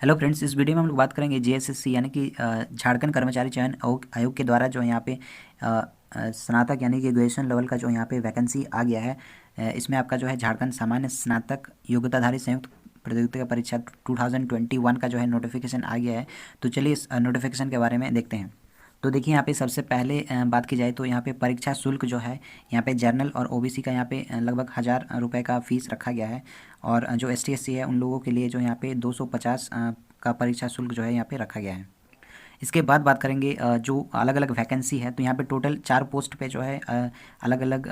Hello friends, इस video में हम लोग बात करेंगे जीएसएससी यानी कि झारखंड कर्मचारी चयन आयोग के द्वारा जो यहाँ पे स्नातक यानी कि ग्रेजुएशन लेवल का जो यहाँ पे वैकेंसी आ गया है। इसमें आपका जो है झारखंड सामान्य स्नातक योग्यताधारी संयुक्त प्रतियोगिता परीक्षा 2021 का जो है नोटिफिकेशन आ गया है। तो चलिए इस नोटिफिकेशन के बारे में देखते हैं। तो देखिए यहाँ पे सबसे पहले बात की जाए तो यहाँ पे परीक्षा शुल्क जो है यहाँ पे जर्नल और ओबीसी का यहाँ पे लगभग 1000 रुपये का फीस रखा गया है। और जो एसटी एससी है उन लोगों के लिए जो यहाँ पे 250 का परीक्षा शुल्क जो है यहाँ पे रखा गया है। इसके बाद बात करेंगे जो अलग अलग वैकेंसी है। तो यहाँ पे टोटल 4 पोस्ट पे जो है अलग अलग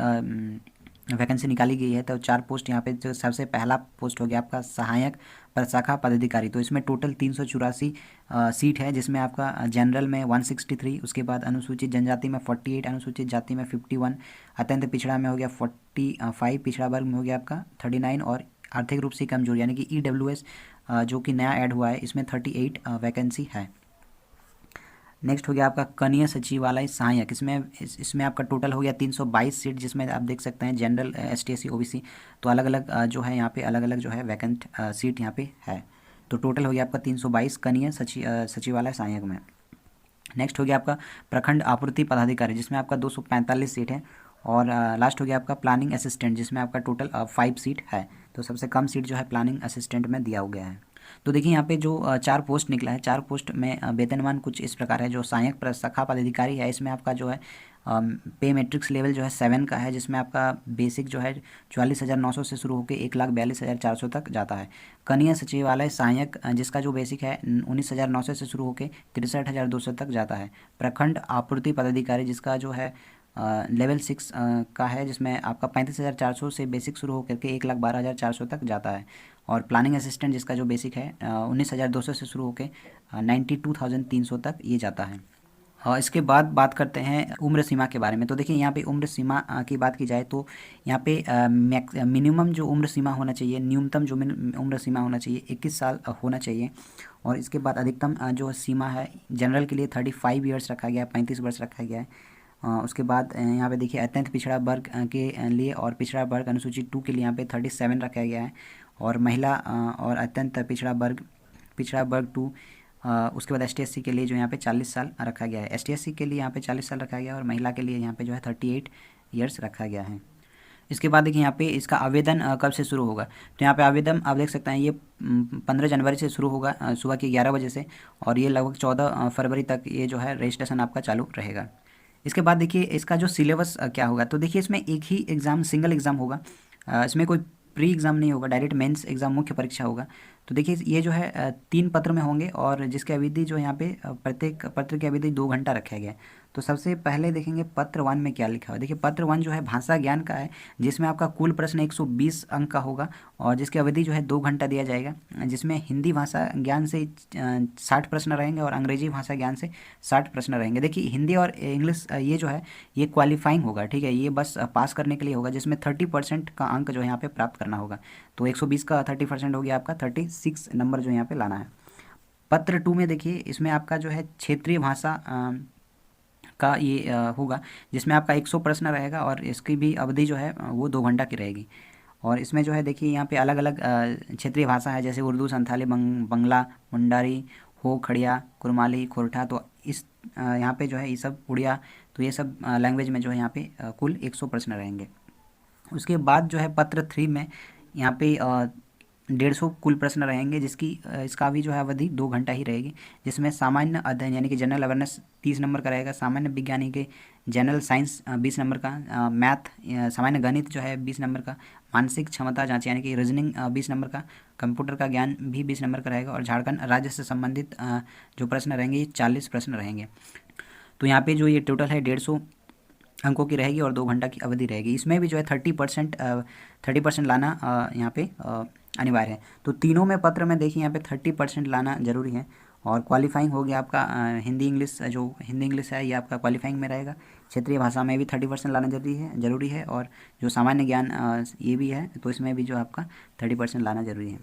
वैकेंसी निकाली गई है। तो 4 पोस्ट यहाँ पे जो सबसे पहला पोस्ट हो गया आपका सहायक प्रशाखा पदाधिकारी। तो इसमें टोटल 384 सीट है, जिसमें आपका जनरल में 163, उसके बाद अनुसूचित जनजाति में 48, अनुसूचित जाति में 51, अत्यंत पिछड़ा में हो गया 45, पिछड़ा वर्ग में हो गया आपका 39 और आर्थिक रूप से कमजोर यानी कि ईडब्ल्यूएस जो कि नया ऐड हुआ है इसमें 38 वैकेंसी है। नेक्स्ट हो गया आपका कनीय सचिवालय सहायक। इसमें आपका टोटल हो गया 322 सीट, जिसमें आप देख सकते हैं जनरल एसटी एससी ओबीसी तो अलग अलग जो है यहाँ पे अलग अलग जो है वैकेंट सीट यहाँ पे है। तो टोटल हो गया आपका 322 कनीय सचिवालय सहायक में। नेक्स्ट हो गया आपका प्रखंड आपूर्ति पदाधिकारी, जिसमें आपका 245 सीट है। और लास्ट हो गया आपका प्लानिंग असिस्टेंट, जिसमें आपका टोटल 5 सीट है। तो सबसे कम सीट जो है प्लानिंग असिस्टेंट में दिया गया है। तो देखिए यहाँ पे जो 4 पोस्ट निकला है, 4 पोस्ट में वेतनमान कुछ इस प्रकार है। जो सहायक प्रशाखा पदाधिकारी है इसमें आपका जो है पे मैट्रिक्स लेवल जो है 7 का है, जिसमें आपका बेसिक जो है 44,900 से शुरू होकर 1,42,400 तक जाता है। कनीय सचिवालय सहायक जिसका जो बेसिक है 19,900 से शुरू होकर 63,200 तक जाता है। प्रखंड आपूर्ति पदाधिकारी जिसका जो है लेवल 6 का है, जिसमें आपका 35,400 से बेसिक शुरू होकर के 1,12,400 तक जाता है। और प्लानिंग असिस्टेंट जिसका जो बेसिक है 19,200 से शुरू होकर 92,300 तक ये जाता है। इसके बाद बात करते हैं उम्र सीमा के बारे में। तो देखिए यहाँ पे उम्र सीमा की बात की जाए तो यहाँ पे मिनिमम जो उम्र सीमा होना चाहिए, न्यूनतम जो उम्र सीमा होना चाहिए 21 साल होना चाहिए। और इसके बाद अधिकतम जो सीमा है जनरल के लिए 35 ईयर्स रखा गया है, 35 वर्ष रखा गया है। उसके बाद यहाँ पे देखिए अत्यंत पिछड़ा वर्ग के लिए और पिछड़ा वर्ग अनुसूचित 2 के लिए यहाँ पे 37 रखा गया है। और महिला और अत्यंत पिछड़ा वर्ग 2 उसके बाद एसटी एससी के लिए जो यहाँ पे 40 साल रखा गया है। एसटी एससी के लिए यहाँ पे 40 साल रखा गया है और महिला के लिए यहाँ पे जो है 38 ईयर्स रखा गया है। इसके बाद देखिए यहाँ पे इसका आवेदन कब से शुरू होगा। तो यहाँ पे आवेदन आप देख सकते हैं ये 15 जनवरी से शुरू होगा सुबह के 11 बजे से, और ये लगभग 14 फरवरी तक ये जो है रजिस्ट्रेशन आपका चालू रहेगा। इसके बाद देखिए इसका जो सिलेबस क्या होगा। तो देखिए इसमें एक ही एग्ज़ाम सिंगल एग्ज़ाम होगा, इसमें कोई प्री एग्ज़ाम नहीं होगा, डायरेक्ट मेंस एग्ज़ाम मुख्य परीक्षा होगा। तो देखिए ये जो है 3 पत्र में होंगे और जिसकी अवधि जो यहाँ पे प्रत्येक पत्र की अवधि 2 घंटा रखा गया है। तो सबसे पहले देखेंगे पत्र 1 में क्या लिखा हुआ है। देखिए पत्र 1 जो है भाषा ज्ञान का है, जिसमें आपका कुल प्रश्न 120 अंक का होगा और जिसकी अवधि जो है 2 घंटा दिया जाएगा। जिसमें हिंदी भाषा ज्ञान से 60 प्रश्न रहेंगे और अंग्रेजी भाषा ज्ञान से 60 प्रश्न रहेंगे। देखिए हिंदी और इंग्लिश ये जो है ये क्वालिफाइंग होगा, ठीक है, ये बस पास करने के लिए होगा, जिसमें 30% का अंक जो है यहाँ पे प्राप्त करना होगा। तो 120 का 30% हो गया आपका 36 नंबर जो यहाँ पे लाना है। पत्र 2 में देखिए इसमें आपका जो है क्षेत्रीय भाषा का ये होगा, जिसमें आपका 100 प्रश्न रहेगा और इसकी भी अवधि जो है वो 2 घंटा की रहेगी। और इसमें जो है देखिए यहाँ पे अलग अलग क्षेत्रीय भाषा है, जैसे उर्दू, संथाली, बंगला, मुंडारी, हो, खड़िया, कुरमाली, खोरठा। तो इस यहाँ पे जो है ये सब उड़िया, तो ये सब लैंग्वेज में जो है यहाँ पे कुल 100 प्रश्न रहेंगे। उसके बाद जो है पत्र 3 में यहाँ पे 150 कुल प्रश्न रहेंगे, जिसकी इसका भी जो है अवधि 2 घंटा ही रहेगी। जिसमें सामान्य अध्ययन यानी कि जनरल अवेयरनेस 30 नंबर का रहेगा, सामान्य विज्ञान के जनरल साइंस 20 नंबर का, मैथ सामान्य गणित जो है 20 नंबर का, मानसिक क्षमता जांच यानी कि रीजनिंग 20 नंबर का, कंप्यूटर का ज्ञान भी 20 नंबर का रहेगा। और झारखंड राज्य से संबंधित जो प्रश्न रहेंगे ये 40 प्रश्न रहेंगे। तो यहाँ पे जो ये टोटल है 150 अंकों की रहेगी और 2 घंटा की अवधि रहेगी। इसमें भी जो है 30% लाना यहाँ पे अनिवार्य है। तो तीनों में पत्र में देखिए यहाँ पे 30% लाना जरूरी है। और क्वालिफाइंग हो गया आपका हिंदी इंग्लिश, जो हिंदी इंग्लिश है ये आपका क्वालिफाइंग में रहेगा। क्षेत्रीय भाषा में भी 30% लाना जरूरी है और जो सामान्य ज्ञान ये भी है, तो इसमें भी जो आपका 30% लाना जरूरी है।